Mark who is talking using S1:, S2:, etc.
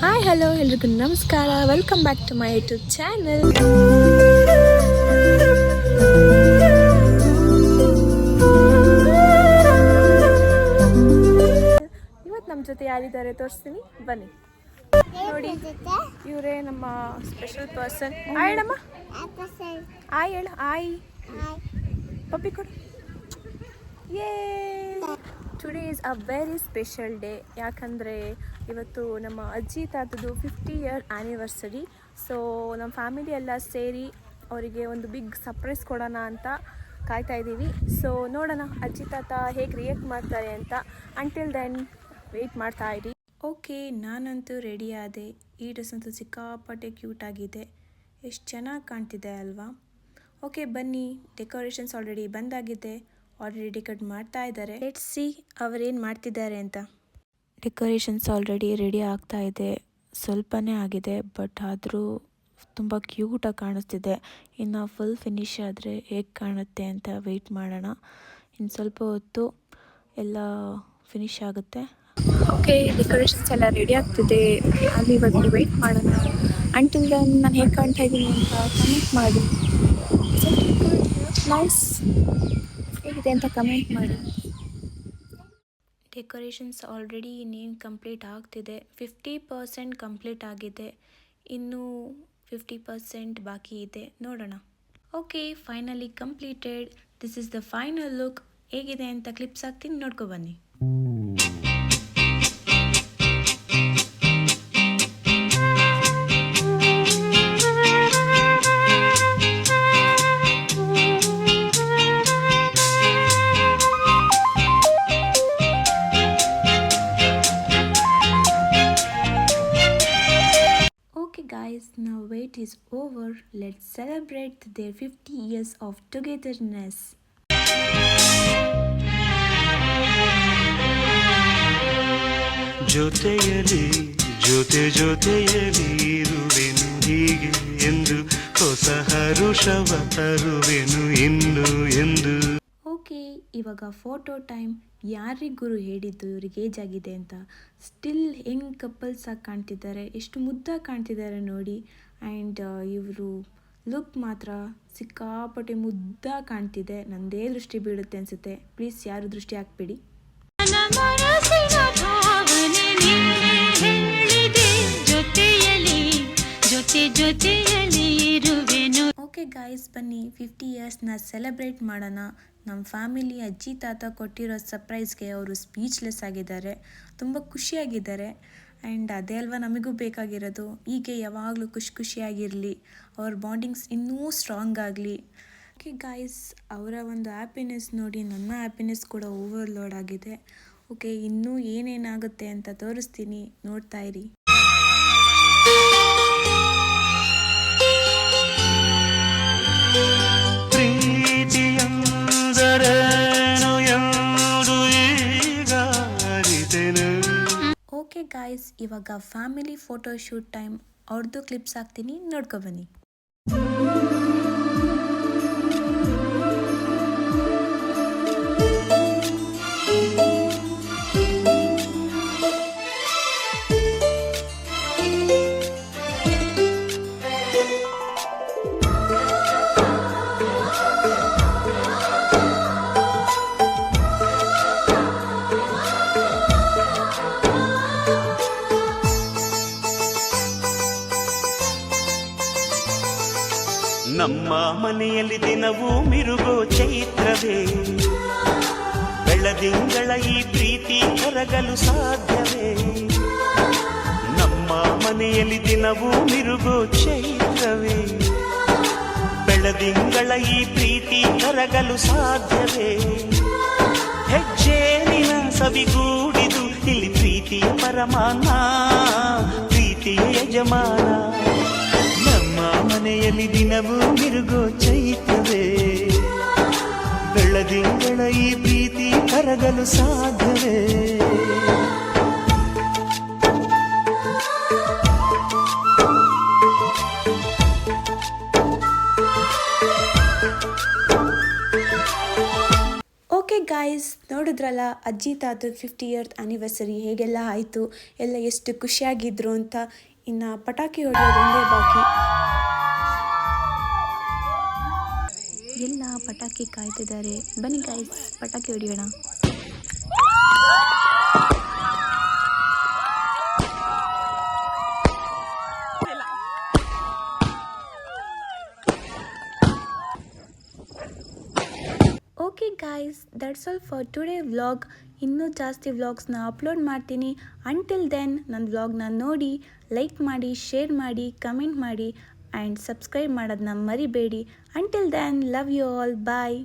S1: Hi hello ಎಲ್ರಿಗೂ ನಮಸ್ಕಾರ. Welcome back to my YouTube channel. ಇವತ್ತು ನಮ್ಮ ಜೊತೆ ಯಾರಿದ್ದಾರೆ ತೋರಿಸ್ತೀನಿ ಬನ್ನಿ. ನೋಡಿ, ಇವರೇ ನಮ್ಮ ಸ್ಪೆಷಲ್ ಪರ್ಸನ್. ಆಯ್ ಹೇಳಮ್ಮ, ಆಯ್ ಹೇಳು, ಆಯ್ ಪಪ್ಪಿ ಕೊಡು. Today is a very special day. ಯಾಕಂದರೆ ಇವತ್ತು ನಮ್ಮ ಅಜ್ಜಿ ತಾತದು 50 ಇಯರ್ ಆ್ಯನಿವರ್ಸರಿ. ಸೊ ನಮ್ಮ ಫ್ಯಾಮಿಲಿ ಎಲ್ಲ ಸೇರಿ ಅವರಿಗೆ ಒಂದು ಬಿಗ್ ಸರ್ಪ್ರೈಸ್ ಕೊಡೋಣ ಅಂತ ಕಾಯ್ತಾ ಇದ್ದೀವಿ. ಸೊ ನೋಡೋಣ ಅಜ್ಜಿ ತಾತ ಹೇಗೆ ರಿಯಾಕ್ಟ್ ಮಾಡ್ತಾರೆ ಅಂತ. ಅಂಟಿಲ್ ದೆನ್ ವೆಯ್ಟ್ ಮಾಡ್ತಾ ಇರಿ. ಓಕೆ, ನಾನಂತೂ ರೆಡಿ ಆದೆ. ಈ ಡ್ರೆಸ್ ಅಂತೂ ಸಿಕ್ಕಾಪಟ್ಟೆ ಕ್ಯೂಟ್ ಆಗಿದೆ. ಎಷ್ಟು ಚೆನ್ನಾಗಿ ಕಾಣ್ತಿದೆ ಅಲ್ವಾ? ಓಕೆ ಬನ್ನಿ, ಡೆಕೋರೇಷನ್ಸ್ ಆಲ್ರೆಡಿ ಬಂದಾಗಿದೆ. ಆಲ್ರೆಡಿ ಡೆಕೋರೇಟ್ ಮಾಡ್ತಾ ಇದ್ದಾರೆ. ಲೆಟ್ಸ್ ಸಿ ಅವರೇನು ಮಾಡ್ತಿದ್ದಾರೆ ಅಂತ. ಡೆಕೋರೇಷನ್ಸ್ ಆಲ್ರೆಡಿ ರೆಡಿ ಆಗ್ತಾ ಇದೆ. ಸ್ವಲ್ಪನೇ ಆಗಿದೆ, ಬಟ್ ಆದರೂ ತುಂಬ ಕ್ಯೂಟಾಗಿ ಕಾಣಿಸ್ತಿದೆ. ಇನ್ನು ಫುಲ್ ಫಿನಿಶ್ ಆದರೆ ಹೇಗೆ ಕಾಣುತ್ತೆ ಅಂತ ವೆಯ್ಟ್ ಮಾಡೋಣ. ಇನ್ನು ಸ್ವಲ್ಪ ಹೊತ್ತು ಎಲ್ಲ ಫಿನಿಶ್ ಆಗುತ್ತೆ. ಓಕೆ, ಡೆಕೋರೇಷನ್ಸ್ ಎಲ್ಲ ರೆಡಿ ಆಗ್ತಿದೆ. ಅಲ್ಲಿ ಇವತ್ತು ವೆಯ್ಟ್ ಮಾಡೋಣ. ಅಂಟಿಲ್ ದೆನ್ ನಾನು ಹೇಗೆ ಕಾಣ್ತಾ ಇದ್ದೀನಿ ಅಂತ ಕಮೆಂಟ್ ಮಾಡಿ. ನೈಸ್ ಹೇಗಿದೆ ಅಂತ ಕಮೆಂಟ್ ಮಾಡಿ. ಡೆಕೋರೇಷನ್ಸ್ ಆಲ್ರೆಡಿ ಇನ್ನೇನು ಕಂಪ್ಲೀಟ್ ಆಗ್ತಿದೆ. 50% ಕಂಪ್ಲೀಟ್ ಆಗಿದೆ, ಇನ್ನೂ 50% ಬಾಕಿ ಇದೆ. ನೋಡೋಣ. Okay, finally completed. This is the final look. ಹೇಗಿದೆ ಅಂತ ಕ್ಲಿಪ್ಸ್ ಹಾಕ್ತೀನಿ, ನೋಡ್ಕೊ ಬನ್ನಿ. Guys, now wait is over. Let's celebrate their 50 years of togetherness.
S2: ಜೊತೆಯಲಿ ಜೊತೆಯಲಿ ಇರುವೆನು ಹೀಗೆ ಎಂದು, ಹೊಸ ಹರುಷವ ತರುವೆನು ಇನ್ನು ಎಂದು.
S1: ಓಕೆ, ಇವಾಗ ಫೋಟೋ ಟೈಮ್. ಯಾರಿಗೆ ಗುರು ಹೇಳಿದ್ದು ಇವ್ರಿಗೆ ಏಜ್ ಆಗಿದೆ ಅಂತ? ಸ್ಟಿಲ್ ಹೆಂಗೆ ಕಪಲ್ಸ್ ಆಗಿ ಕಾಣ್ತಿದ್ದಾರೆ, ಎಷ್ಟು ಮುದ್ದಾಗಿ ಕಾಣ್ತಿದ್ದಾರೆ ನೋಡಿ. ಆ್ಯಂಡ್ ಇವರು ಲುಕ್ ಮಾತ್ರ ಸಿಕ್ಕಾಪಟ್ಟೆ ಮುದ್ದಾಗಿ ಕಾಣ್ತಿದೆ. ನನ್ನದೇ ದೃಷ್ಟಿ ಬೀಳುತ್ತೆ ಅನಿಸುತ್ತೆ. ಪ್ಲೀಸ್ ಯಾರು ದೃಷ್ಟಿ ಹಾಕ್ಬೇಡಿ. ಓಕೆ ಗಾಯ್ಸ್, ಬನ್ನಿ 50 ಇಯರ್ಸ್ನ ಸೆಲೆಬ್ರೇಟ್ ಮಾಡೋಣ. ನಮ್ಮ ಫ್ಯಾಮಿಲಿ ಅಜ್ಜಿ ತಾತ ಕೊಟ್ಟಿರೋ ಸರ್ಪ್ರೈಸ್ಗೆ ಅವರು ಸ್ಪೀಚ್ಲೆಸ್ ಆಗಿದ್ದಾರೆ. ತುಂಬ ಖುಷಿಯಾಗಿದ್ದಾರೆ. ಆ್ಯಂಡ್ ಅದೇ ಅಲ್ವಾ ನಮಗೂ ಬೇಕಾಗಿರೋದು. ಹೀಗೆ ಯಾವಾಗಲೂ ಖುಷಿಯಾಗಿರಲಿ. ಅವ್ರ ಬಾಂಡಿಂಗ್ಸ್ ಇನ್ನೂ ಸ್ಟ್ರಾಂಗ್ ಆಗಲಿ. ಓಕೆ ಗಾಯ್ಸ್, ಅವರ ಒಂದು ಹ್ಯಾಪಿನೆಸ್ ನೋಡಿ ನನ್ನ ಹ್ಯಾಪಿನೆಸ್ ಕೂಡ ಓವರ್ಲೋಡ್ ಆಗಿದೆ. ಓಕೆ, ಇನ್ನೂ ಏನೇನಾಗುತ್ತೆ ಅಂತ ತೋರಿಸ್ತೀನಿ, ನೋಡ್ತಾ ಇರಿ. ಓಕೆ ಗಾಯ್ಸ್, ಇವಾಗ ಫ್ಯಾಮಿಲಿ ಫೋಟೋ ಶೂಟ್ ಟೈಮ್. ಅವ್ರದ್ದು ಕ್ಲಿಪ್ಸ್ ಹಾಕ್ತೀನಿ, ನೋಡ್ಕೊ ಬನ್ನಿ.
S2: ನಮ್ಮ ಮನೆಯಲ್ಲಿ ದಿನವೂ ಮಿರುಗೋ ಚೈತ್ರವೇ, ಬೆಳದಿಂಗಳ ಈ ಪ್ರೀತಿ ಕರಗಲು ಸಾಧ್ಯವೇ? ನಮ್ಮ ಮನೆಯಲ್ಲಿ ದಿನವೂ ಮಿರುಗೋ ಚೈತ್ರವೇ, ಬೆಳದಿಂಗಳ ಈ ಪ್ರೀತಿ ಕರಗಲು ಸಾಧ್ಯವೇ? ಹೆಜ್ಜೇನಿನ ಸವಿಗೂಡಿದು ಇಲ್ಲಿ ಪ್ರೀತಿಯ ಪರಮಾನ, ಪ್ರೀತಿಯ ಯಜಮಾನ. ಮನೆಯಲ್ಲಿ ದಿನವೂ ಮಿರುಗೋ ಚೈತ್ರವೇ, ಬೆಳದಿಂಗಳ ಈ ಪ್ರೀತಿ ಕರಗಲು ಸಾಧ್ಯವೇ? ಓಕೆ ಗಾಯ್ಸ್, ನೋಡಿದ್ರ
S1: ನೋಡಿದ್ರಲ್ಲ ಅಜ್ಜಿ ತಾತದ 50th ಆ್ಯನಿವರ್ಸರಿ ಹೇಗೆಲ್ಲ ಆಯಿತು, ಎಲ್ಲ ಎಷ್ಟು ಖುಷಿಯಾಗಿದ್ರು ಅಂತ. ಇನ್ನು ಪಟಾಕಿ ಹೊಡೆಯೋದೊಂದೇ ಬಾಕಿ. ಎಲ್ಲ ಪಟಾಕಿ ಕಾಯ್ತಿದ್ದಾರೆ. ಬನ್ನಿ ಗೈಸ್, ಪಟಾಕಿ ಹೊಡೆಯೋಣ. Okay guys, that's all for today vlog. ಇನ್ನೂ ಜಾಸ್ತಿ ವ್ಲಾಗ್ಸ್ನ ಅಪ್ಲೋಡ್ ಮಾಡ್ತೀನಿ. ಅಂಟಿಲ್ ದೆನ್ ನನ್ನ ವ್ಲಾಗ್ನ ನೋಡಿ, ಲೈಕ್ ಮಾಡಿ, ಶೇರ್ ಮಾಡಿ, ಕಮೆಂಟ್ ಮಾಡಿ ಆ್ಯಂಡ್ ಸಬ್ಸ್ಕ್ರೈಬ್ ಮಾಡೋದನ್ನ ಮರಿಬೇಡಿ. Until then, love you all, bye.